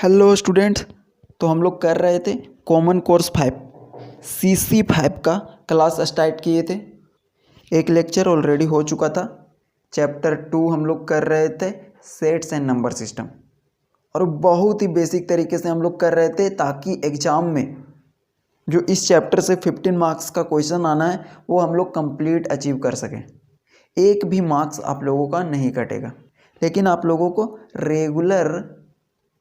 Hello students. तो हम लोग कर रहे थे कॉमन कोर्स 5 CC5 का क्लास स्टार्ट किए थे। एक लेक्चर ऑलरेडी हो चुका था। चैप्टर 2 हम लोग कर रहे थे सेट्स एंड नंबर सिस्टम, और बहुत ही बेसिक तरीके से हम लोग कर रहे थे ताकि एग्ज़ाम में जो इस चैप्टर से 15 मार्क्स का क्वेश्चन आना है वो हम लोग कंप्लीट अचीव कर सकें। एक भी मार्क्स आप लोगों का नहीं कटेगा, लेकिन आप लोगों को रेगुलर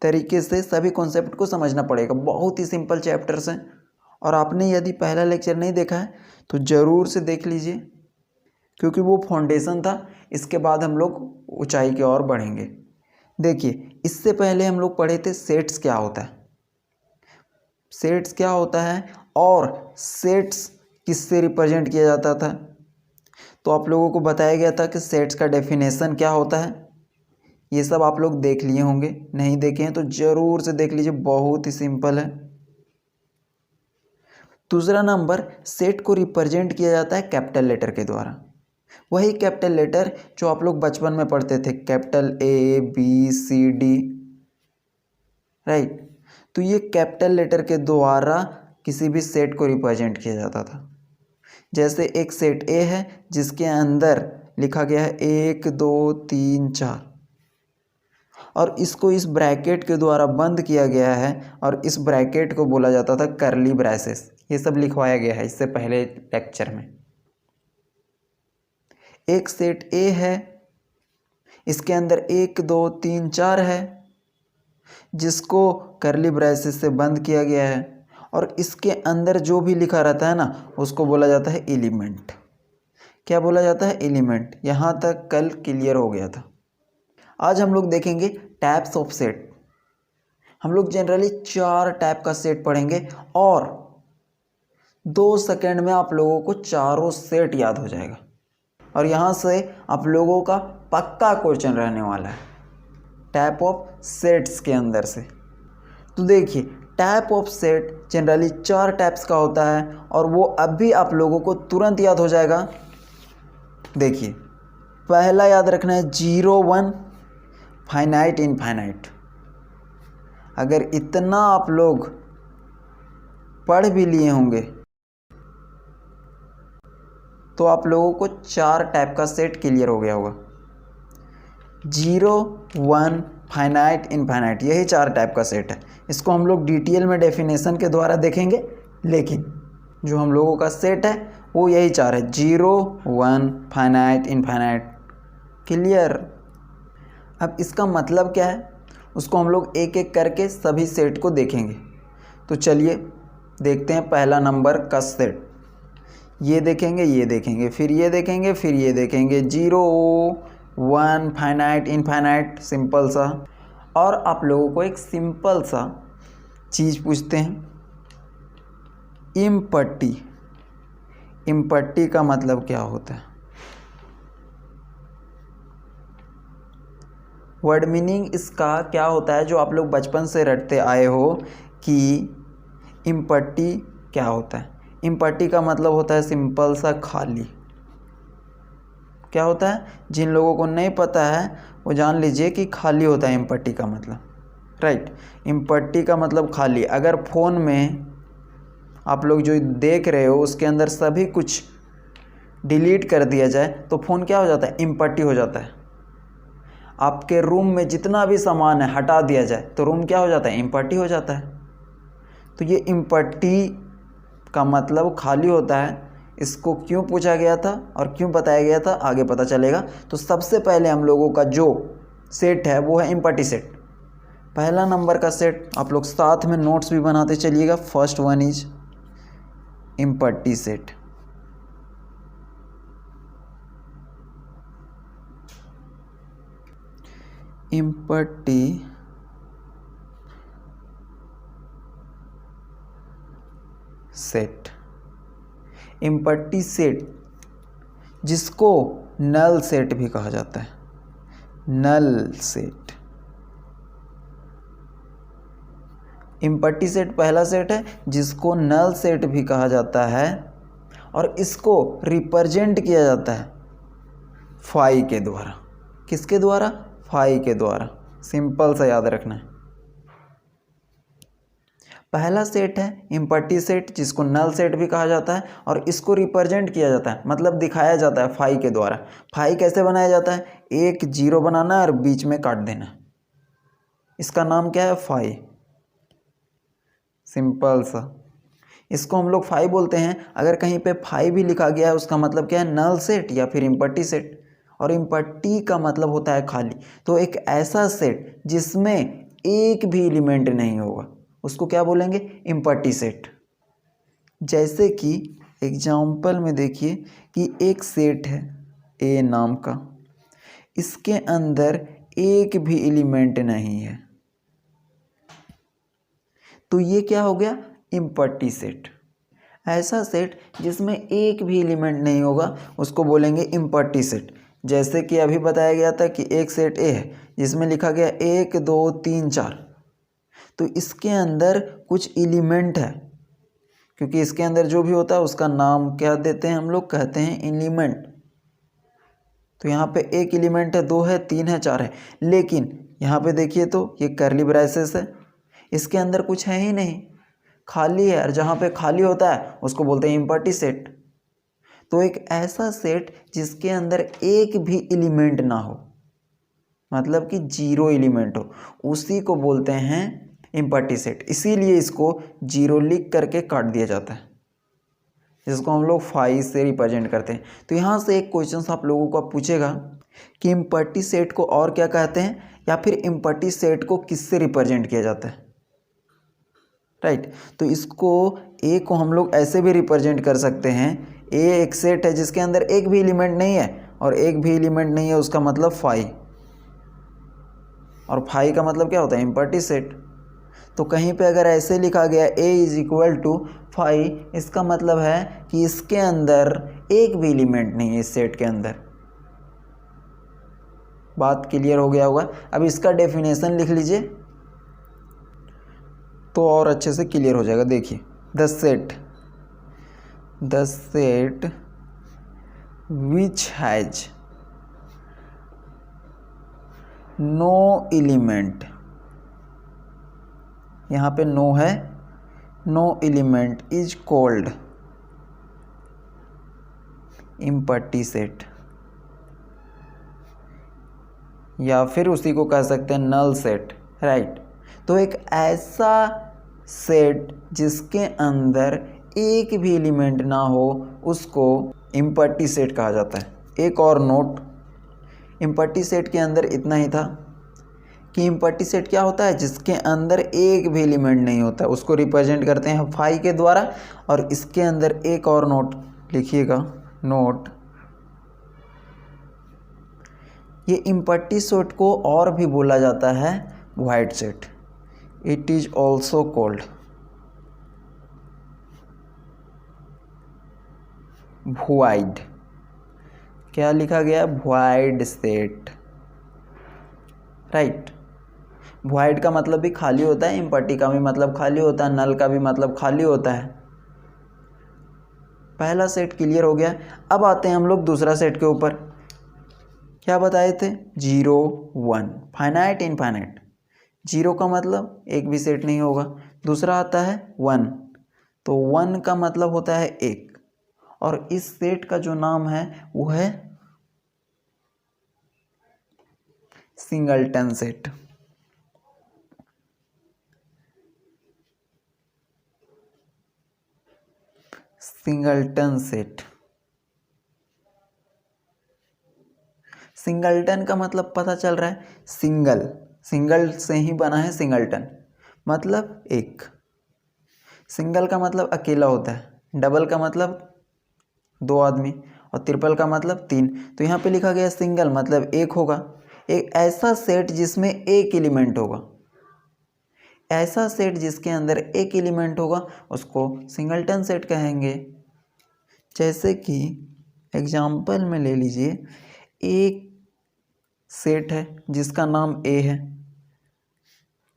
तरीके से सभी कॉन्सेप्ट को समझना पड़ेगा। बहुत ही सिंपल चैप्टर्स हैं, और आपने यदि पहला लेक्चर नहीं देखा है तो ज़रूर से देख लीजिए, क्योंकि वो फाउंडेशन था। इसके बाद हम लोग ऊंचाई की ओर बढ़ेंगे। देखिए, इससे पहले हम लोग पढ़े थे सेट्स क्या होता है, सेट्स क्या होता है और सेट्स किससे रिप्रेजेंट किया जाता था। तो आप लोगों को बताया गया था कि सेट्स का डेफिनेशन क्या होता है। ये सब आप लोग देख लिए होंगे, नहीं देखे हैं तो ज़रूर से देख लीजिए, बहुत ही सिंपल है। दूसरा नंबर, सेट को रिप्रेजेंट किया जाता है कैपिटल लेटर के द्वारा। वही कैपिटल लेटर जो आप लोग बचपन में पढ़ते थे, कैपिटल ABCD, राइट। तो ये कैपिटल लेटर के द्वारा किसी भी सेट को रिप्रेजेंट किया जाता था। जैसे एक सेट A है जिसके अंदर लिखा गया है 1 2 3 4, और इसको इस ब्रैकेट के द्वारा बंद किया गया है, और इस ब्रैकेट को बोला जाता था करली ब्रेसेस। ये सब लिखवाया गया है इससे पहले लेक्चर में। एक सेट A है, इसके अंदर 1 2 3 4 है, जिसको करली ब्रेसेस से बंद किया गया है, और इसके अंदर जो भी लिखा रहता है ना, उसको बोला जाता है एलिमेंट। क्या बोला जाता है? एलिमेंट। यहाँ तक कल क्लियर हो गया था। आज हम लोग देखेंगे टाइप्स ऑफ सेट। हम लोग जनरली 4 टाइप का सेट पढ़ेंगे, और 2 सेकंड में आप लोगों को चारों सेट याद हो जाएगा, और यहाँ से आप लोगों का पक्का क्वेश्चन रहने वाला है टाइप ऑफ सेट्स के अंदर से। तो देखिए, type of set generally 4 types का होता है, और वो अभी आप लोगों को तुरंत याद हो जाएगा। देखिए, पहला याद रखना है 0 1, फाइनाइट इनफाइनाइट। अगर इतना आप लोग पढ़ भी लिए होंगे तो आप लोगों को 4 टाइप का सेट क्लियर हो गया होगा। 0 1, फाइनाइट इनफाइनाइट, यही 4 टाइप का सेट है। इसको हम लोग डिटेल में डेफिनेशन के द्वारा देखेंगे, लेकिन जो हम लोगों का सेट है वो यही 4 है: 0 1, फाइनाइट इनफाइनाइट। क्लियर? अब इसका मतलब क्या है, उसको हम लोग एक एक करके सभी सेट को देखेंगे। तो चलिए देखते हैं पहला नंबर का सेट। ये देखेंगे, ये देखेंगे, फिर ये देखेंगे, फिर ये देखेंगे। 0 1, फाइनाइट इनफाइनाइट, सिंपल सा। और आप लोगों को एक सिंपल सा चीज़ पूछते हैं, इम्पट्टी। इम्पट्टी का मतलब क्या होता है? वर्ड मीनिंग इसका क्या होता है, जो आप लोग बचपन से रटते आए हो कि इम्पट्टी क्या होता है। इम्पट्टी का मतलब होता है सिंपल सा खाली। क्या होता है? जिन लोगों को नहीं पता है वो जान लीजिए कि खाली होता है इम्पट्टी का मतलब, राइट। इम्पट्टी का मतलब खाली। अगर फ़ोन में आप लोग जो देख रहे हो उसके अंदर सभी कुछ डिलीट कर दिया जाए तो फ़ोन क्या हो जाता है? इम्पट्टी हो जाता है। आपके रूम में जितना भी सामान है हटा दिया जाए तो रूम क्या हो जाता है? इम्पट्टी हो जाता है। तो ये इम्पट्टी का मतलब खाली होता है। इसको क्यों पूछा गया था और क्यों बताया गया था, आगे पता चलेगा। तो सबसे पहले हम लोगों का जो सेट है वो है इम्पट्टी सेट। पहला नंबर का सेट आप लोग साथ में नोट्स भी बनाते चलिएगा। First one is empty set. Empty set. Empty set जिसको नल सेट भी कहा जाता है। Null set. इम्पट्टी सेट पहला सेट है जिसको नल सेट भी कहा जाता है, और इसको रिप्रेजेंट किया जाता है फाई के द्वारा। किसके द्वारा? फाई के द्वारा। सिंपल सा याद रखना है। पहला सेट है इम्पट्टी सेट, जिसको नल सेट भी कहा जाता है, और इसको रिप्रेजेंट किया जाता है, मतलब दिखाया जाता है फाई के द्वारा। फाई कैसे बनाया जाता है? एक जीरो बनाना है और बीच में काट देना, इसका नाम क्या है? फाई। सिंपल सा, इसको हम लोग फाई बोलते हैं। अगर कहीं पे फाई भी लिखा गया है उसका मतलब क्या है? नल सेट या फिर इम्पट्टी सेट, और इम्पट्टी का मतलब होता है खाली। तो एक ऐसा सेट जिसमें एक भी एलिमेंट नहीं होगा उसको क्या बोलेंगे? इम्पट्टी सेट। जैसे कि एग्जाम्पल में देखिए कि एक सेट है ए नाम का, इसके अंदर एक भी एलिमेंट नहीं है, तो ये क्या हो गया? इम्पट्टी सेट। ऐसा सेट जिसमें एक भी एलिमेंट नहीं होगा उसको बोलेंगे इम्पट्टी सेट। जैसे कि अभी बताया गया था कि एक सेट ए है जिसमें लिखा गया 1 2 3 4, तो इसके अंदर कुछ एलिमेंट है, क्योंकि इसके अंदर जो भी होता है उसका नाम क्या देते हैं हम लोग? कहते हैं एलिमेंट। तो यहाँ पे एक एलिमेंट है, 2 है, 3 है, 4 है, लेकिन यहाँ पे देखिए तो ये कर्ली ब्रेसेस है, इसके अंदर कुछ है ही नहीं, खाली है, और जहाँ पे खाली होता है उसको बोलते हैं इम्पट्टी सेट। तो एक ऐसा सेट जिसके अंदर एक भी एलिमेंट ना हो, मतलब कि जीरो एलिमेंट हो, उसी को बोलते हैं इम्पट्टी सेट। इसीलिए इसको जीरो लिख करके काट दिया जाता है, जिसको हम लोग फाई से रिप्रेजेंट करते हैं। तो यहाँ से एक क्वेश्चन आप लोगों को पूछेगा कि इम्पट्टी सेट को और क्या कहते हैं, या फिर इम्पट्टी सेट को किससे रिप्रेजेंट किया जाता है? राइट। तो इसको ए को हम लोग ऐसे भी रिप्रेजेंट कर सकते हैं, ए एक सेट है जिसके अंदर एक भी एलिमेंट नहीं है, और एक भी एलिमेंट नहीं है उसका मतलब फाई, और फाई का मतलब क्या होता है? Empty set. तो कहीं पे अगर ऐसे लिखा गया ए इज इक्वल टू फाई, इसका मतलब है कि इसके अंदर एक भी एलिमेंट नहीं है, इस सेट के अंदर। बात क्लियर हो गया होगा। अब इसका डेफिनेशन लिख लीजिए तो और अच्छे से क्लियर हो जाएगा। देखिए, the set which has no element, यहाँ पे नो है, no element is called empty set, या फिर उसी को कह सकते हैं नल सेट। राइट। तो एक ऐसा सेट जिसके अंदर एक भी एलिमेंट ना हो उसको इम्पट्टी सेट कहा जाता है। एक और नोट, इम्पट्टी सेट के अंदर इतना ही था कि इम्पट्टी सेट क्या होता है? जिसके अंदर एक भी एलिमेंट नहीं होता, उसको रिप्रेजेंट करते हैं फाई के द्वारा। और इसके अंदर एक और नोट लिखिएगा, नोट, ये इम्पट्टी सेट को और भी बोला जाता है wide set. It is also called void. क्या लिखा गया? Void set. राइट। वॉइड का मतलब भी खाली होता है, इम्पट्टी का भी मतलब खाली होता है, नल का भी मतलब खाली होता है। पहला सेट क्लियर हो गया। अब आते हैं हम लोग दूसरा सेट के ऊपर। क्या बताए थे? 0 1, फाइनाइट इनफाइनाइट। 0 का मतलब एक भी सेट नहीं होगा। दूसरा आता है 1, तो 1 का मतलब होता है एक, और इस सेट का जो नाम है वो है singleton set. Singleton set, singleton का मतलब पता चल रहा है, सिंगल से ही बना है सिंगलटन, मतलब एक। सिंगल का मतलब अकेला होता है, डबल का मतलब 2 आदमी, और ट्रिपल का मतलब 3। तो यहाँ पे लिखा गया सिंगल मतलब एक होगा। एक ऐसा सेट जिसमें एक एलिमेंट होगा, ऐसा सेट जिसके अंदर एक एलिमेंट होगा उसको सिंगलटन सेट कहेंगे। जैसे कि एग्जाम्पल में ले लीजिए, एक सेट है जिसका नाम ए है,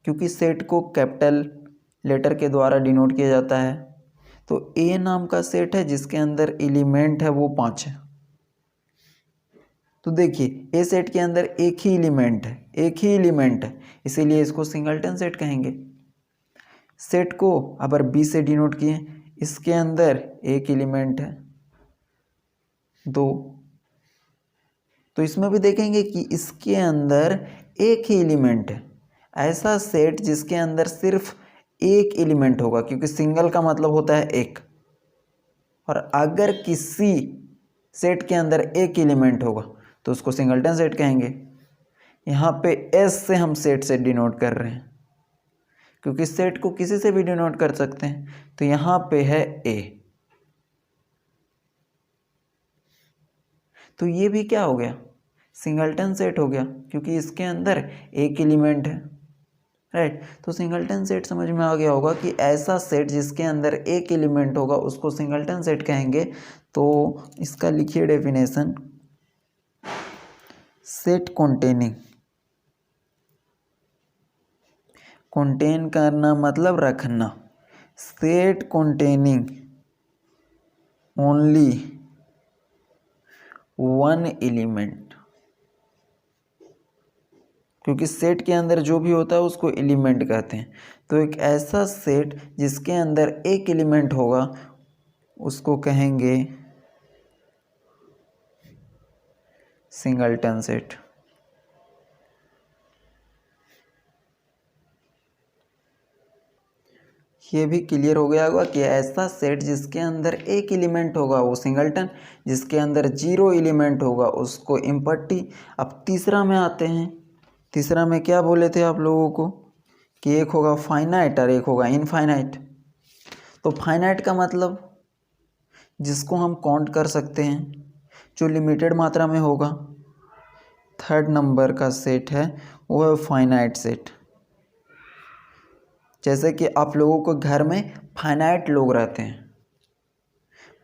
क्योंकि सेट को कैपिटल लेटर के द्वारा डिनोट किया जाता है। तो ए नाम का सेट है जिसके अंदर एलिमेंट है वो 5 है। तो देखिए, ए सेट के अंदर एक ही एलिमेंट है, इसीलिए इसको सिंगलटन सेट कहेंगे। सेट को अगर बी से डिनोट किए, इसके अंदर एक एलिमेंट है 2, तो इसमें भी देखेंगे कि इसके अंदर एक ही एलिमेंट है। ऐसा सेट जिसके अंदर सिर्फ एक एलिमेंट होगा, क्योंकि सिंगल का मतलब होता है एक, और अगर किसी सेट के अंदर एक एलिमेंट होगा तो उसको सिंगलटन सेट कहेंगे। यहाँ पे एस से हम सेट से डिनोट कर रहे हैं, क्योंकि सेट को किसी से भी डिनोट कर सकते हैं। तो यहाँ पे है ए, तो ये भी क्या हो गया, सिंगलटन सेट हो गया, क्योंकि इसके अंदर एक एलिमेंट है, राइट। तो सिंगलटन सेट समझ में आ गया होगा कि ऐसा सेट जिसके अंदर एक एलिमेंट होगा उसको सिंगलटन सेट कहेंगे। तो इसका लिखिए डेफिनेशन, सेट कॉन्टेनिंग, कंटेन करना मतलब रखना, set containing only one element, क्योंकि सेट के अंदर जो भी होता है उसको एलिमेंट कहते हैं। तो एक ऐसा सेट जिसके अंदर एक एलिमेंट होगा उसको कहेंगे सिंगलटन सेट। ये भी क्लियर हो गया होगा कि ऐसा सेट जिसके अंदर एक एलिमेंट होगा वो सिंगलटन, जिसके अंदर 0 एलिमेंट होगा उसको इम्पट्टी। अब तीसरा में आते हैं। तीसरा में क्या बोले थे आप लोगों को कि एक होगा फाइनाइट और एक होगा इनफाइनाइट। तो फाइनाइट का मतलब जिसको हम काउंट कर सकते हैं, जो लिमिटेड मात्रा में होगा, थर्ड नंबर का सेट है वो है फाइनाइट सेट। जैसे कि आप लोगों को घर में फाइनाइट लोग रहते हैं,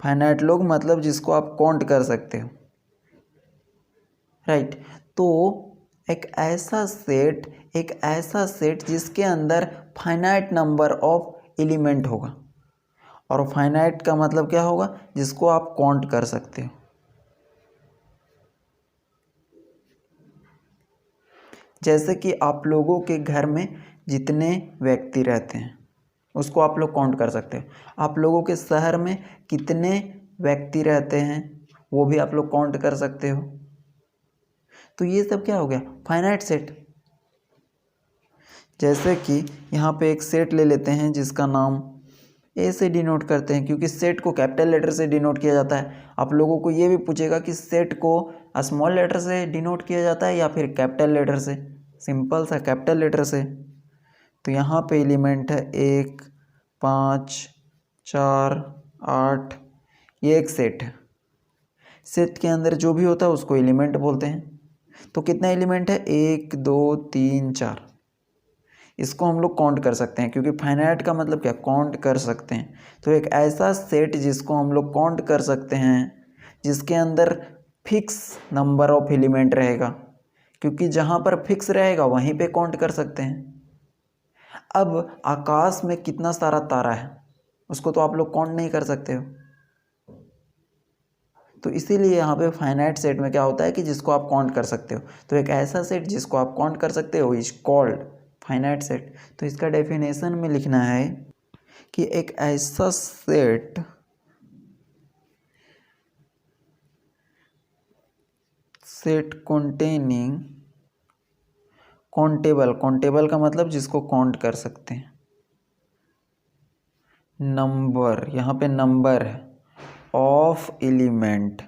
फाइनाइट लोग मतलब जिसको आप काउंट कर सकते हो, राइट। तो एक ऐसा सेट जिसके अंदर फाइनाइट नंबर ऑफ एलिमेंट होगा, और फाइनाइट का मतलब क्या होगा, जिसको आप काउंट कर सकते हो। जैसे कि आप लोगों के घर में जितने व्यक्ति रहते हैं उसको आप लोग काउंट कर सकते हो। आप लोगों के शहर में कितने व्यक्ति रहते हैं वो भी आप लोग काउंट कर सकते हो। तो ये सब क्या हो गया, फाइनाइट सेट। जैसे कि यहाँ पे एक सेट ले लेते हैं जिसका नाम ए से डिनोट करते हैं, क्योंकि सेट को कैपिटल लेटर से डिनोट किया जाता है। आप लोगों को ये भी पूछेगा कि सेट को स्मॉल लेटर से डिनोट किया जाता है या फिर कैपिटल लेटर से। सिंपल सा कैपिटल लेटर से। तो यहाँ पे एलिमेंट है 1, 5, 4, 8, ये एक सेट है। सेट के अंदर जो भी होता है उसको एलिमेंट बोलते हैं। तो कितना एलिमेंट है, 1, 2, 3, 4। इसको हम लोग काउंट कर सकते हैं, क्योंकि फाइनाइट का मतलब क्या, काउंट कर सकते हैं। तो एक ऐसा सेट जिसको हम लोग काउंट कर सकते हैं, जिसके अंदर फिक्स नंबर ऑफ एलिमेंट रहेगा, क्योंकि जहाँ पर फिक्स रहेगा वहीं पे काउंट कर सकते हैं। अब आकाश में कितना सारा तारा है उसको तो आप लोग काउंट नहीं कर सकते हो। तो इसीलिए यहाँ पे फाइनाइट सेट में क्या होता है कि जिसको आप काउंट कर सकते हो। तो एक ऐसा सेट जिसको आप काउंट कर सकते हो इज कॉल्ड फाइनाइट सेट। तो इसका डेफिनेशन में लिखना है कि एक ऐसा सेट कॉन्टेनिंग काउंटेबल, काउंटेबल का मतलब जिसको काउंट कर सकते हैं, नंबर, यहाँ पे नंबर है ऑफ एलिमेंट।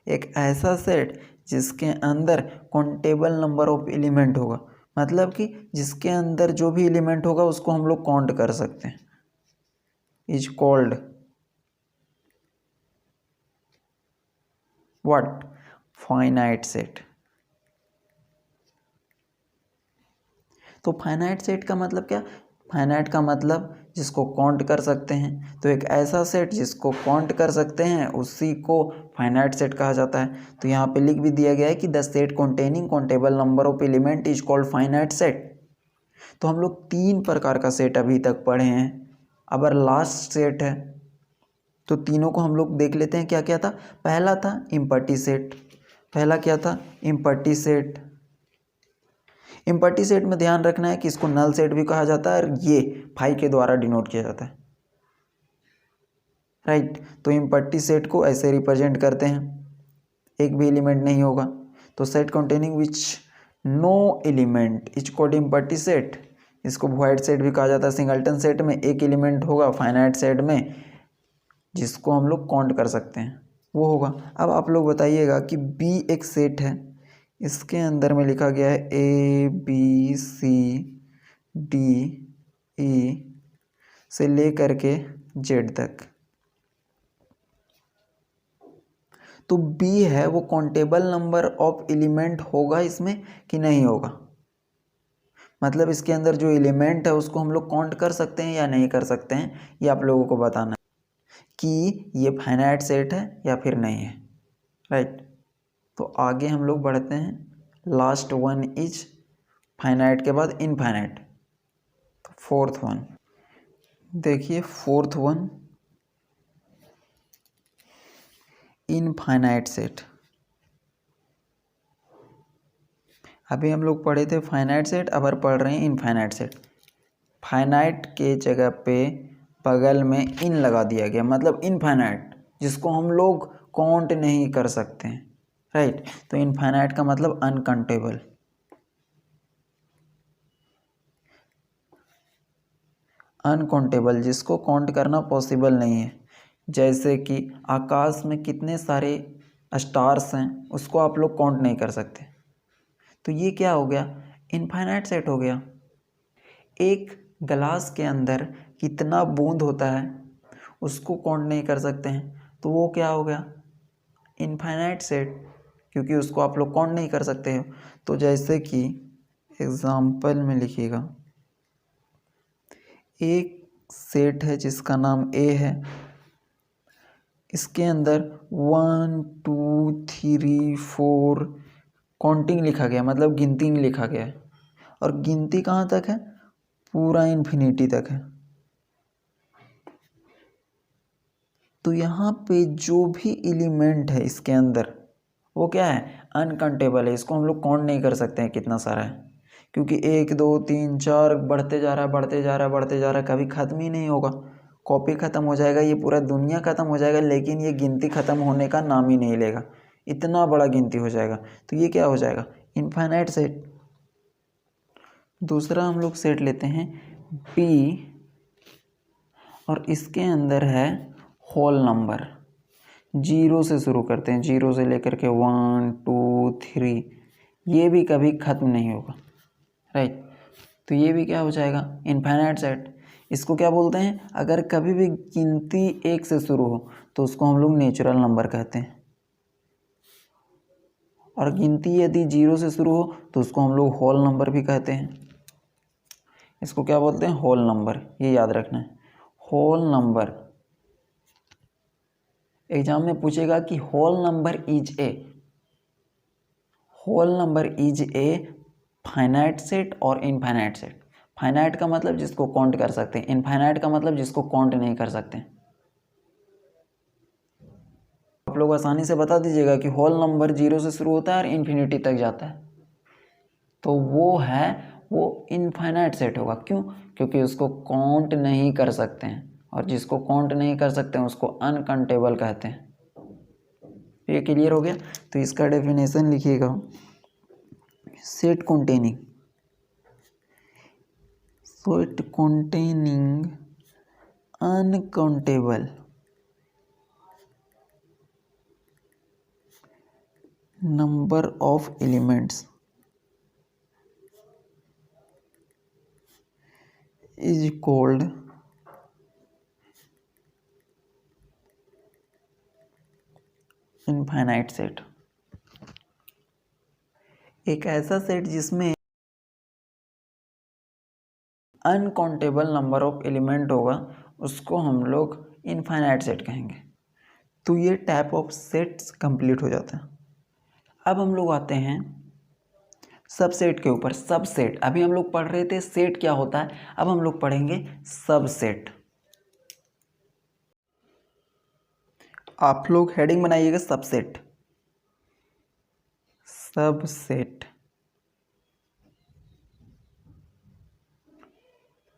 एक ऐसा सेट जिसके अंदर काउंटेबल नंबर ऑफ एलिमेंट होगा, मतलब कि जिसके अंदर जो भी एलिमेंट होगा उसको हम लोग काउंट कर सकते हैं, is called what, finite set. तो फाइनाइट सेट का मतलब क्या, फाइनाइट का मतलब जिसको काउंट कर सकते हैं। तो एक ऐसा सेट जिसको काउंट कर सकते हैं उसी को फाइनाइट सेट कहा जाता है। तो यहाँ पे लिख भी दिया गया है कि the set containing countable number of element is called finite set. तो हम लोग 3 प्रकार का सेट अभी तक पढ़े हैं। अब लास्ट सेट है तो तीनों को हम लोग देख लेते हैं क्या क्या था। पहला था इम्पट्टी सेट। पहला क्या था, इम्पट्टी सेट। इम्पटी सेट में ध्यान रखना है कि इसको नल सेट भी कहा जाता है और ये फाई के द्वारा डिनोट किया जाता है, राइट। तो इम्पटी सेट को ऐसे रिप्रेजेंट करते हैं, एक भी एलिमेंट नहीं होगा। तो set containing which no element is called empty set. इसको वॉइड सेट भी कहा जाता है। सिंगलटन सेट में एक एलिमेंट होगा, फाइनाइट सेट में जिसको हम लोग काउंट कर सकते हैं वो होगा। अब आप लोग बताइएगा कि बी एक सेट है, इसके अंदर में लिखा गया है A B C D E से ले करके जेड तक। तो बी है वो काउंटेबल नंबर ऑफ एलिमेंट होगा इसमें कि नहीं होगा, मतलब इसके अंदर जो एलिमेंट है उसको हम लोग काउंट कर सकते हैं या नहीं कर सकते हैं, ये आप लोगों को बताना है कि ये फाइनाइट सेट है या फिर नहीं है, राइट। तो आगे हम लोग बढ़ते हैं। लास्ट वन इज फाइनाइट के बाद इनफाइनाइट। तो फोर्थ वन देखिए, फोर्थ वन इनफाइनाइट सेट। अभी हम लोग पढ़े थे फाइनाइट सेट, अब पढ़ रहे हैं इनफाइनाइट सेट। फाइनाइट के जगह पे बगल में इन लगा दिया गया, मतलब इनफाइनाइट जिसको हम लोग काउंट नहीं कर सकते हैं, राइट। तो इनफाइनाइट का मतलब अनकाउंटेबल। अनकाउंटेबल जिसको काउंट करना पॉसिबल नहीं है, जैसे कि आकाश में कितने सारे स्टार्स हैं उसको आप लोग काउंट नहीं कर सकते। तो ये क्या हो गया, इनफाइनाइट सेट हो गया। एक गिलास के अंदर कितना बूंद होता है उसको काउंट नहीं कर सकते हैं, तो वो क्या हो गया, इनफाइनाइट सेट, क्योंकि उसको आप लोग काउंट नहीं कर सकते हो। तो जैसे कि एग्जाम्पल में लिखिएगा, एक सेट है जिसका नाम ए है, इसके अंदर 1 2 3 4 काउंटिंग लिखा गया, मतलब गिनती लिखा गया है, और गिनती कहाँ तक है, पूरा इन्फिनिटी तक है। तो यहाँ पे जो भी एलिमेंट है इसके अंदर वो क्या है, अनकाउंटेबल है, इसको हम लोग काउंट नहीं कर सकते हैं कितना सारा है, क्योंकि 1 2 3 4 बढ़ते जा रहा है बढ़ते जा रहा है बढ़ते जा रहा है, कभी ख़त्म ही नहीं होगा। कॉपी ख़त्म हो जाएगा, ये पूरा दुनिया ख़त्म हो जाएगा, लेकिन ये गिनती ख़त्म होने का नाम ही नहीं लेगा, इतना बड़ा गिनती हो जाएगा। तो ये क्या हो जाएगा, इनफाइनाइट सेट। दूसरा हम लोग सेट लेते हैं पी, और इसके अंदर है होल नंबर, जीरो से शुरू करते हैं, जीरो से लेकर के 1 2 3, ये भी कभी ख़त्म नहीं होगा, राइट। तो ये भी क्या हो जाएगा, इनफाइनाइट सेट। इसको क्या बोलते हैं, अगर कभी भी गिनती 1 से शुरू हो तो उसको हम लोग नेचुरल नंबर कहते हैं, और गिनती यदि 0 से शुरू हो तो उसको हम लोग होल नंबर भी कहते हैं। इसको क्या बोलते हैं, होल नंबर, ये याद रखना है, होल नंबर। एग्जाम में पूछेगा कि whole number is a finite set और इनफाइनाइट सेट। फाइनाइट का मतलब जिसको काउंट कर सकते हैं, इनफाइनाइट का मतलब जिसको काउंट नहीं कर सकते। आप लोग आसानी से बता दीजिएगा कि होल नंबर 0 से शुरू होता है और इन्फिनिटी तक जाता है, तो वो इनफाइनाइट सेट होगा। क्यों, क्योंकि उसको काउंट नहीं कर सकते हैं, और जिसको काउंट नहीं कर सकते हैं उसको अनकाउंटेबल कहते हैं। ये क्लियर हो गया। तो इसका डेफिनेशन लिखिएगा, set containing uncountable number of elements is called infinite set. एक ऐसा सेट जिसमें अनकाउंटेबल नंबर ऑफ एलिमेंट होगा उसको हम लोग इनफाइनाइट सेट कहेंगे। तो ये टाइप ऑफ सेट्स कंप्लीट हो जाता है। अब हम लोग आते हैं सबसेट के ऊपर। सबसेट, अभी हम लोग पढ़ रहे थे सेट क्या होता है, अब हम लोग पढ़ेंगे सबसेट। आप लोग हेडिंग बनाइएगा सबसेट। सबसेट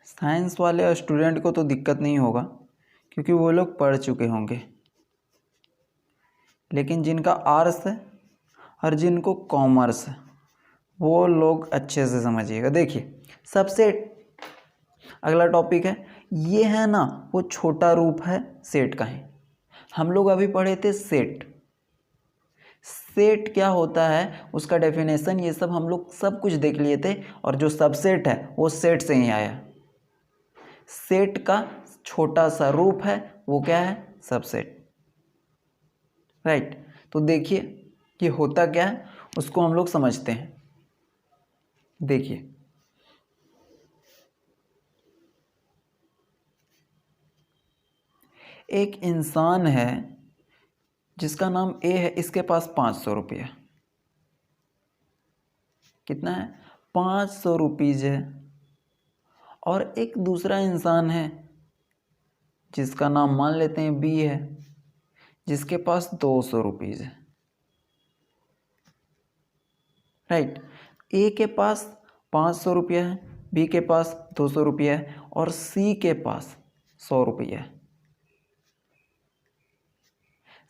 साइंस वाले स्टूडेंट को तो दिक्कत नहीं होगा क्योंकि वो लोग पढ़ चुके होंगे, लेकिन जिनका आर्ट्स है और जिनको कॉमर्स है वो लोग अच्छे से समझिएगा। देखिए सबसेट अगला टॉपिक है, ये है ना वो छोटा रूप है सेट का ही। हम लोग अभी पढ़े थे सेट। सेट क्या होता है, उसका डेफिनेशन, ये सब हम लोग सब कुछ देख लिए थे, और जो सबसेट है वो सेट से ही आया। सेट का छोटा सा रूप है वो क्या है, सबसेट, राइट। तो देखिए ये होता क्या है उसको हम लोग समझते हैं। देखिए एक इंसान है जिसका नाम ए है, इसके पास 500 रुपये, कितना है, 500 रुपीज है। और एक दूसरा इंसान है जिसका नाम मान लेते हैं बी है, जिसके पास 200 रुपीज है, राइट। ए के पास 500 रुपया है, बी के पास 200 रुपया है और सी के पास 100 रुपया है।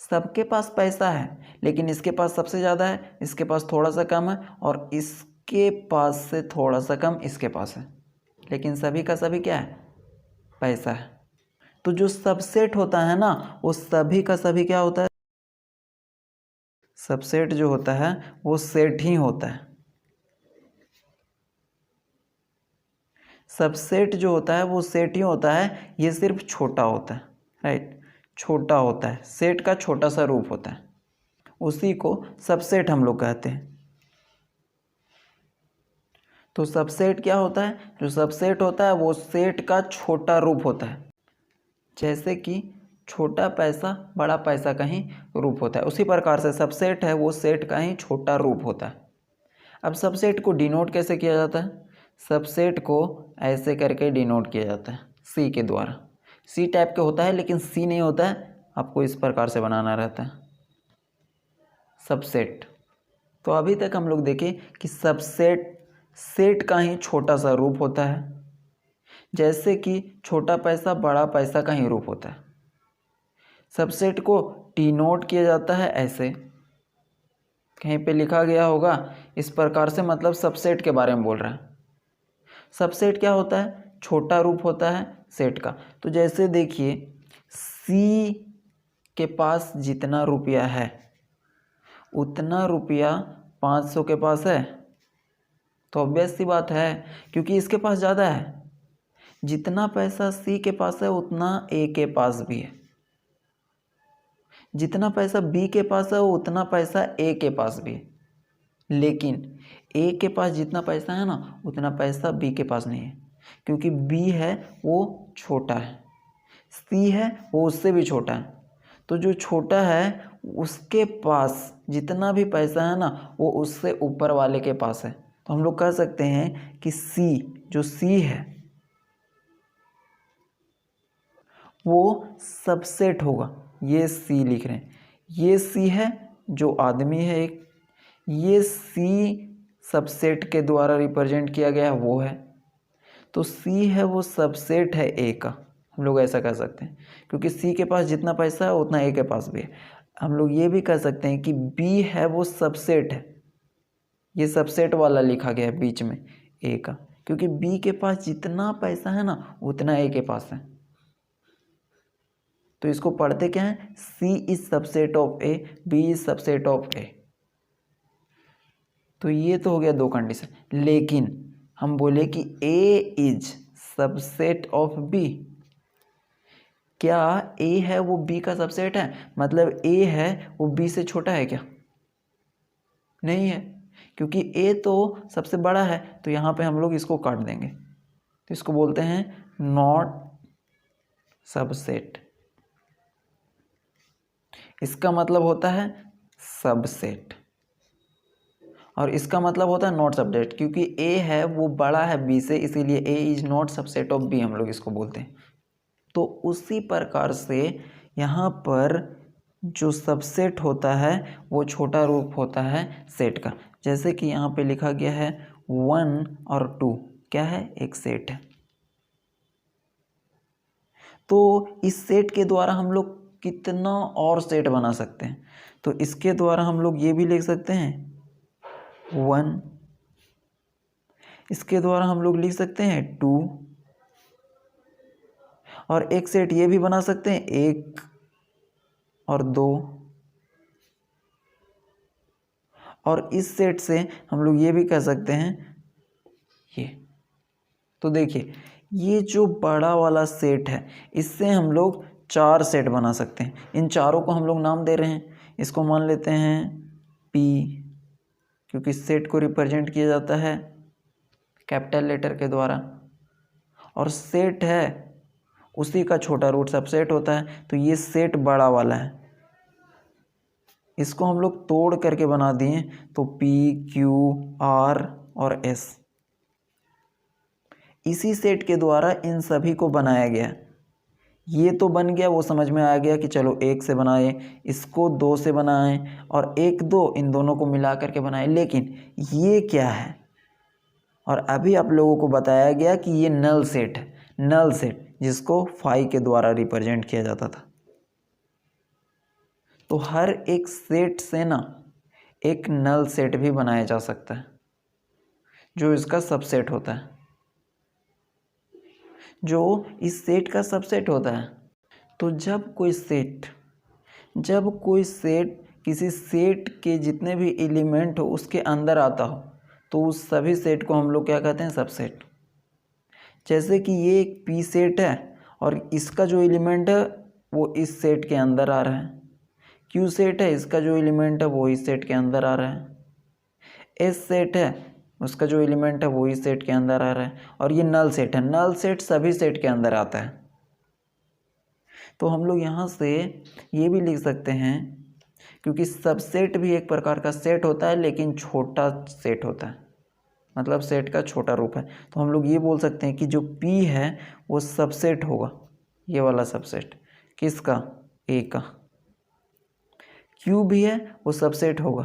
सबके पास पैसा है, लेकिन इसके पास सबसे ज़्यादा है, इसके पास थोड़ा सा कम है, और इसके पास से थोड़ा सा कम इसके पास है, लेकिन सभी का सभी क्या है, पैसा है। तो जो सबसेट होता है ना वो सभी का सभी क्या होता है, सबसेट जो होता है वो सेट ही होता है। सबसेट जो होता है वो सेट ही होता है, ये सिर्फ छोटा होता है, राइट। छोटा होता है, सेट का छोटा सा रूप होता है, उसी को सबसेट हम लोग कहते हैं। तो सबसेट क्या होता है, जो सबसेट होता है वो सेट का छोटा रूप होता है। जैसे कि छोटा पैसा बड़ा पैसा का ही रूप होता है, उसी प्रकार से सबसेट है वो सेट का ही छोटा रूप होता है। अब सबसेट को डिनोट कैसे किया जाता है, सबसेट को ऐसे करके डिनोट किया जाता है सी के द्वारा। सी टाइप के होता है लेकिन सी नहीं होता है, आपको इस प्रकार से बनाना रहता है सबसेट। तो अभी तक हम लोग देखें कि सबसेट सेट का ही छोटा सा रूप होता है, जैसे कि छोटा पैसा बड़ा पैसा का ही रूप होता है। सबसेट को डिनोट किया जाता है ऐसे, कहीं पे लिखा गया होगा इस प्रकार से, मतलब सबसेट के बारे में बोल रहा है। सबसेट क्या होता है, छोटा रूप होता है सेट का। तो जैसे देखिए सी के पास जितना रुपया है उतना रुपया 500 के पास है, तो ऑब्वियस सी बात है क्योंकि इसके पास ज़्यादा है। जितना पैसा सी के पास है उतना ए के पास भी है, जितना पैसा बी के पास है उतना पैसा ए के पास भी है, लेकिन ए के पास जितना पैसा है ना उतना पैसा बी के पास नहीं है, क्योंकि बी है वो छोटा है, सी है वो उससे भी छोटा है। तो जो छोटा है उसके पास जितना भी पैसा है ना वो उससे ऊपर वाले के पास है। तो हम लोग कह सकते हैं कि सी, जो सी है वो सबसेट होगा। ये सी लिख रहे हैं, ये सी है जो आदमी है एक, ये सी सबसेट के द्वारा रिप्रेजेंट किया गया वो है। तो सी है वो सबसेट है ए का, हम लोग ऐसा कह सकते हैं, क्योंकि सी के पास जितना पैसा है उतना ए के पास भी है। हम लोग ये भी कह सकते हैं कि बी है वो सबसेट है, ये सबसेट वाला लिखा गया है बीच में ए का, क्योंकि बी के पास जितना पैसा है ना उतना ए के पास है। तो इसको पढ़ते क्या है, C is subset of A, B is subset of A. तो ये तो हो गया दो कंडीशन, लेकिन हम बोले कि ए इज सबसेट ऑफ बी। क्या ए है वो बी का सबसेट है, मतलब ए है वो बी से छोटा है क्या, नहीं है, क्योंकि ए तो सबसे बड़ा है। तो यहाँ पे हम लोग इसको काट देंगे, तो इसको बोलते हैं नॉट सबसेट। इसका मतलब होता है सबसेट और इसका मतलब होता है नॉट सबसेट, क्योंकि ए है वो बड़ा है बी से, इसीलिए A is not subset of B हम लोग इसको बोलते हैं। तो उसी प्रकार से यहाँ पर जो सबसेट होता है वो छोटा रूप होता है सेट का। जैसे कि यहाँ पे लिखा गया है 1 और 2 क्या है, एक सेट है। तो इस सेट के द्वारा हम लोग कितना और सेट बना सकते हैं। तो इसके द्वारा हम लोग ये भी लिख सकते हैं 1, इसके द्वारा हम लोग लिख सकते हैं 2, और एक सेट ये भी बना सकते हैं 1 और 2, और इस सेट से हम लोग ये भी कह सकते हैं ये। तो देखिए ये जो बड़ा वाला सेट है इससे हम लोग 4 सेट बना सकते हैं। इन चारों को हम लोग नाम दे रहे हैं। इसको मान लेते हैं P, क्योंकि सेट को रिप्रेजेंट किया जाता है कैपिटल लेटर के द्वारा, और सेट है उसी का छोटा रूट सबसेट होता है। तो ये सेट बड़ा वाला है, इसको हम लोग तोड़ करके बना दिए तो P, Q, R और S। इसी सेट के द्वारा इन सभी को बनाया गया। ये तो बन गया, वो समझ में आ गया कि चलो 1 से बनाए, इसको 2 से बनाएं, और 1, 2 इन दोनों को मिला करके बनाए। लेकिन ये क्या है, और अभी आप लोगों को बताया गया कि ये नल सेट है। नल सेट जिसको 5 के द्वारा रिप्रेजेंट किया जाता था। तो हर एक सेट से ना एक नल सेट भी बनाया जा सकता है जो इसका सबसेट होता है, जो इस सेट का सबसेट होता है। तो जब कोई सेट किसी सेट के जितने भी एलिमेंट हो उसके अंदर आता हो तो उस सभी सेट को हम लोग क्या कहते हैं, सबसेट। जैसे कि ये एक P सेट है और इसका जो एलिमेंट है वो इस सेट के अंदर आ रहा है। Q सेट है, इसका जो एलिमेंट है वो इस सेट के अंदर आ रहा है। S सेट है, उसका जो एलिमेंट है वो इस सेट के अंदर आ रहा है। और ये नल सेट है, नल सेट सभी सेट के अंदर आता है। तो हम लोग यहाँ से ये भी लिख सकते हैं, क्योंकि सबसेट भी एक प्रकार का सेट होता है लेकिन छोटा सेट होता है, मतलब सेट का छोटा रूप है। तो हम लोग ये बोल सकते हैं कि जो P है वो सबसेट होगा, ये वाला सबसेट किसका, A का। Q भी है वो सबसेट होगा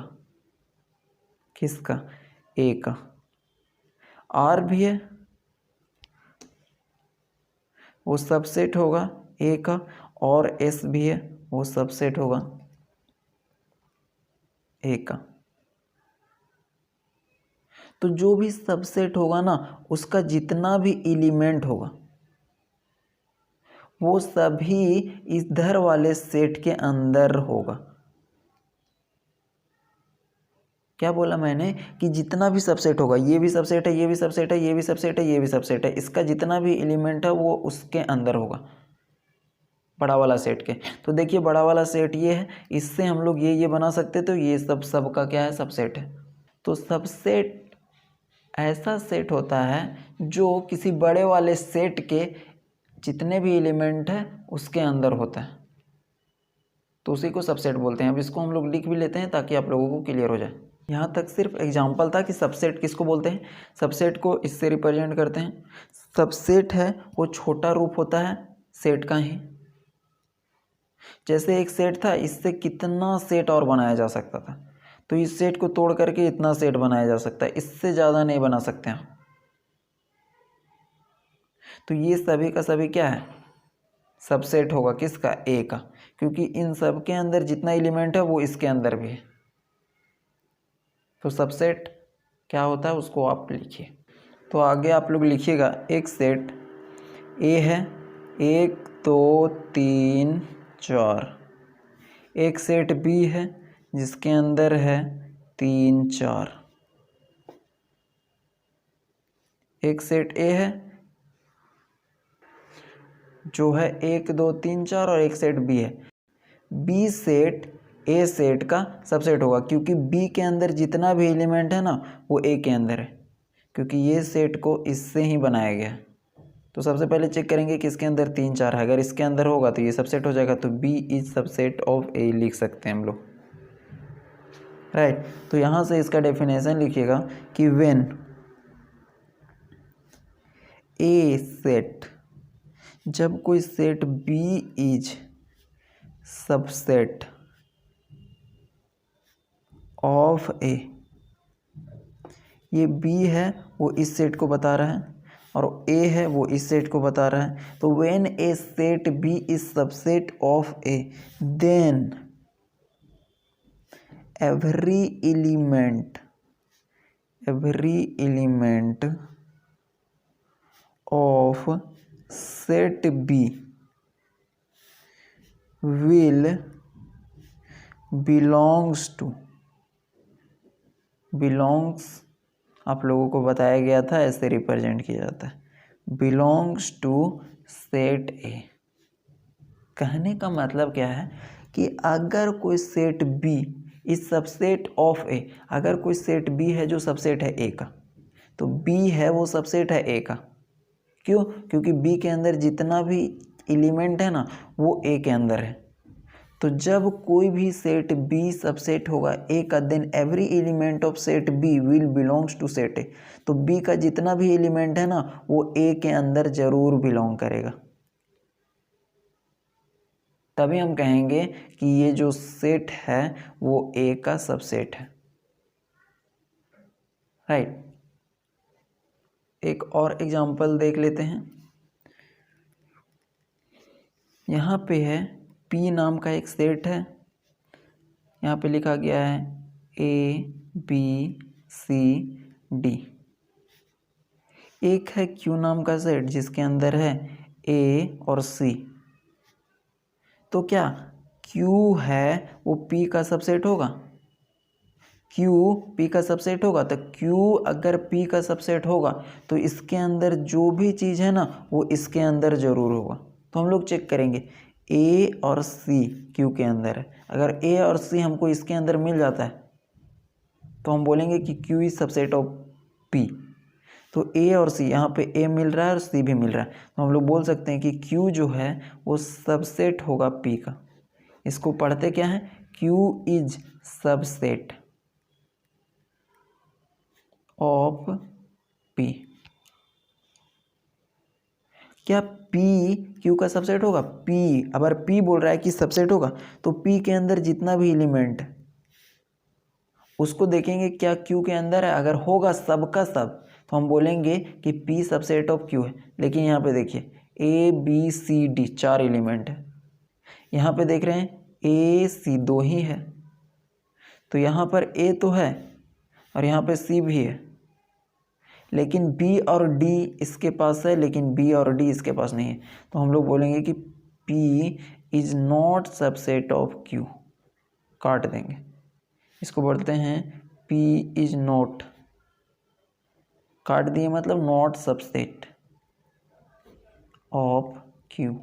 किसका, A का। R भी है वो सबसेट होगा A का, और S भी है वो सबसेट होगा A का। तो जो भी सबसेट होगा ना उसका जितना भी एलिमेंट होगा वो सभी इधर वाले सेट के अंदर होगा। क्या बोला मैंने कि जितना भी सबसेट होगा, ये भी सबसेट है, ये भी सबसेट है, ये भी सबसेट है, ये भी सबसेट है, इसका जितना भी एलिमेंट है वो उसके अंदर होगा, बड़ा वाला सेट के। तो देखिए बड़ा वाला सेट ये है, इससे हम लोग ये बना सकते, तो ये सब का क्या है, सबसेट है। तो सबसेट ऐसा सेट होता है जो किसी बड़े वाले सेट के जितने भी एलिमेंट है उसके अंदर होता है, तो उसी को सबसेट बोलते हैं। अब इसको हम लोग लिख भी लेते हैं ताकि आप लोगों को क्लियर हो जाए। यहाँ तक सिर्फ एग्जाम्पल था कि सबसेट किसको बोलते हैं। सबसेट को इससे रिप्रेजेंट करते हैं। सबसेट है वो छोटा रूप होता है सेट का ही। जैसे एक सेट था, इससे कितना सेट और बनाया जा सकता था, तो इस सेट को तोड़ करके इतना सेट बनाया जा सकता है, इससे ज़्यादा नहीं बना सकते हैं। तो ये सभी का सभी क्या है, सबसेट होगा किसका, A का, क्योंकि इन सब के अंदर जितना एलिमेंट है वो इसके अंदर भी है। तो सबसेट क्या होता है उसको आप लिखिए। तो आगे आप लोग लिखिएगा, एक सेट A है 1 2 3 4, एक सेट B है जिसके अंदर है 3 4, एक सेट A है जो है 1 2 3 4, और एक सेट B है। B सेट A सेट का सबसेट होगा, क्योंकि B के अंदर जितना भी एलिमेंट है ना वो A के अंदर है, क्योंकि ये सेट को इससे ही बनाया गया है। तो सबसे पहले चेक करेंगे कि इसके अंदर 3 4 है, अगर इसके अंदर होगा तो ये सबसेट हो जाएगा, तो B is subset of A लिख सकते हैं हम लोग, राइट। तो यहाँ से इसका डेफिनेशन लिखिएगा कि व्हेन A सेट, जब कोई set B is subset of A, ये B है वो इस सेट को बता रहा है, और ए है वो इस सेट को बता रहा है। तो when a set B is subset of A then every element of set B will belongs आप लोगों को बताया गया था ऐसे रिप्रेजेंट किया जाता है, बिलोंग्स टू सेट ए। कहने का मतलब क्या है कि अगर कोई सेट बी इस सबसेट ऑफ ए, अगर कोई सेट बी है जो सबसेट है ए का, तो बी है वो सबसेट है ए का। क्यों? क्योंकि बी के अंदर जितना भी एलिमेंट है ना वो ए के अंदर है। तो जब कोई भी सेट बी सबसेट होगा ए का, then every element of set B will belongs to set A. तो बी का जितना भी एलिमेंट है ना वो ए के अंदर जरूर बिलोंग करेगा। तभी हम कहेंगे कि ये जो सेट है वो ए का सबसेट है, राइट। एक और एग्जांपल देख लेते हैं। यहाँ पे है P नाम का एक सेट है, यहाँ पे लिखा गया है A B C D। एक है Q नाम का सेट जिसके अंदर है A और C। तो क्या Q है वो P का सबसेट होगा? Q P का सबसेट होगा। तो Q अगर P का सबसेट होगा तो इसके अंदर जो भी चीज़ है ना वो इसके अंदर ज़रूर होगा। तो हम लोग चेक करेंगे A और C Q के अंदर है। अगर A और C हमको इसके अंदर मिल जाता है तो हम बोलेंगे कि Q is subset of P। तो A और C, यहाँ पे A मिल रहा है और C भी मिल रहा है, तो हम लोग बोल सकते हैं कि Q जो है वो सबसेट होगा P का। इसको पढ़ते क्या है? Q is subset of P। क्या P Q का सबसेट होगा? P अगर P बोल रहा है कि सबसेट होगा तो P के अंदर जितना भी एलिमेंट है उसको देखेंगे क्या Q के अंदर है। अगर होगा सबका सब तो हम बोलेंगे कि P सबसेट ऑफ Q है। लेकिन यहाँ पे देखिए A B C D 4 element है, यहाँ पे देख रहे हैं A C 2 ही है, तो यहाँ पर A तो है और यहाँ पे C भी है, लेकिन B और D इसके पास है लेकिन B और D इसके पास नहीं है। तो हम लोग बोलेंगे कि P is not subset of Q, काट देंगे। इसको बोलते हैं P इज नॉट, काट दिए मतलब not subset of Q।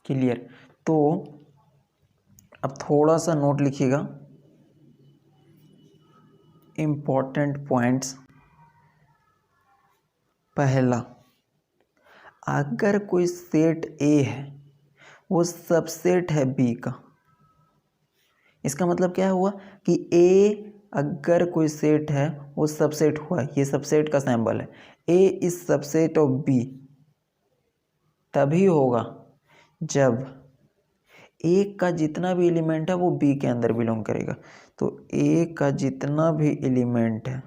Clear? तो अब थोड़ा सा नोट लिखिएगा, इम्पॉर्टेंट पॉइंट्स। पहला, अगर कोई सेट A है वो सबसेट है B का, इसका मतलब क्या हुआ कि A अगर कोई सेट है वो सबसेट हुआ, ये सबसेट का सिंबल है। A is subset of B तभी होगा जब A का जितना भी एलिमेंट है वो B के अंदर बिलोंग करेगा। तो A का जितना भी एलिमेंट है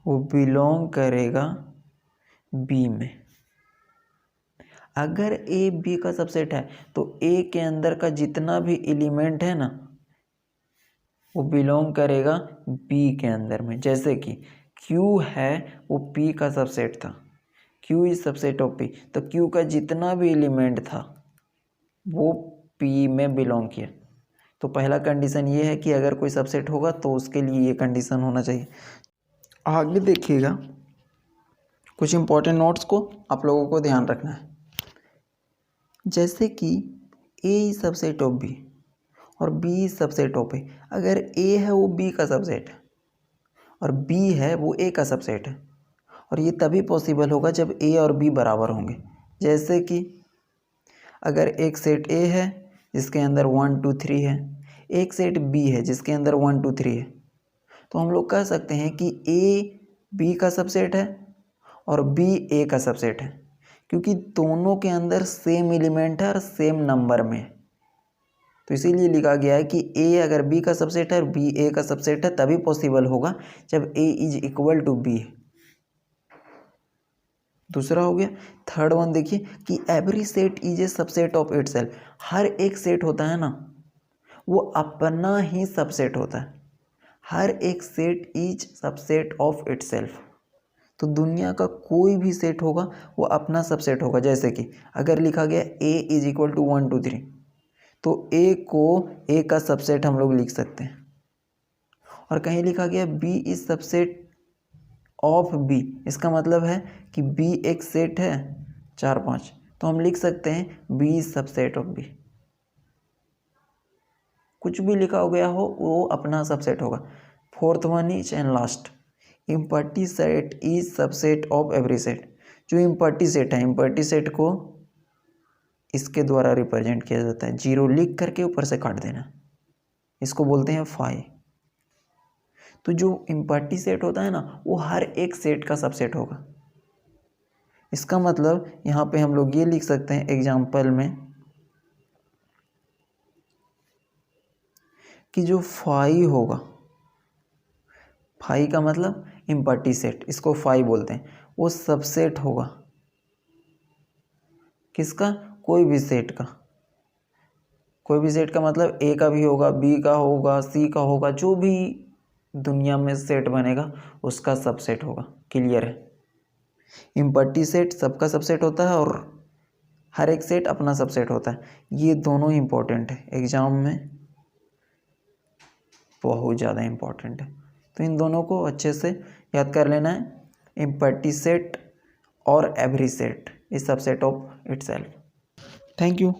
वो बिलोंग करेगा B में। अगर A B का सबसेट है तो A के अंदर का जितना भी एलिमेंट है ना वो बिलोंग करेगा B के अंदर में। जैसे कि Q है वो P का सबसेट था, Q is subset of P, तो Q का जितना भी एलिमेंट था वो P में बिलोंग किया। तो पहला कंडीशन ये है कि अगर कोई सबसेट होगा तो उसके लिए ये कंडीशन होना चाहिए। आगे देखिएगा, कुछ इंपॉर्टेंट नोट्स को आप लोगों को ध्यान रखना है। जैसे कि A is subset of B और B is subset of A। अगर A है वो B का सबसेट है और B है वो A का सबसेट है, और ये तभी पॉसिबल होगा जब A और B बराबर होंगे। जैसे कि अगर एक सेट A है जिसके अंदर 1 2 3 है, एक सेट B है जिसके अंदर 1 2 3 है, तो हम लोग कह सकते हैं कि A B का सबसेट है और B A का सबसेट है, क्योंकि दोनों के अंदर सेम एलिमेंट है और सेम नंबर में। तो इसीलिए लिखा गया है कि ए अगर बी का सबसेट है और बी ए का सबसेट है तभी पॉसिबल होगा जब A is equal to B है। दूसरा हो गया। थर्ड वन देखिए कि every set is a subset of itself. हर एक सेट होता है ना वो अपना ही सबसेट होता है। हर एक set is subset of itself. तो दुनिया का कोई भी सेट होगा वो अपना सबसेट होगा। जैसे कि अगर लिखा गया ए इज इक्वल टू 1 2 3 तो ए को ए का सबसेट हम लोग लिख सकते हैं। और कहीं लिखा गया B is subset of B, इसका मतलब है कि बी एक सेट है 4 5, तो हम लिख सकते हैं B is subset of B. कुछ भी लिखा हो गया हो वो अपना सबसेट होगा। Fourth one is and last, इम्पर्टी set is subset of every set. जो इम्पर्टी सेट है, इम्पर्टी सेट को इसके द्वारा रिप्रेजेंट किया जाता है, 0 लिख करके ऊपर से काट देना, इसको बोलते हैं फाई। तो जो इम्पर्टी सेट होता है ना वो हर एक सेट का सबसेट होगा। इसका मतलब यहाँ पे हम लोग ये लिख सकते हैं एग्जाम्पल में कि जो फाई होगा, फाई का मतलब इम्पर्टी सेट, इसको फाई बोलते हैं, वो सबसेट होगा किसका, कोई भी सेट का। कोई भी सेट का मतलब ए का भी होगा, बी का होगा, सी का होगा, जो भी दुनिया में सेट बनेगा उसका सबसेट होगा। क्लियर है। इम्पर्टी सेट सबका सबसेट होता है और हर एक सेट अपना सबसेट होता है। ये दोनों इंपॉर्टेंट है, एग्जाम में बहुत ज़्यादा इंपॉर्टेंट है। तो इन दोनों को अच्छे से याद कर लेना है। इम्पर्टी सेट और every set is subset of itself. Thank you.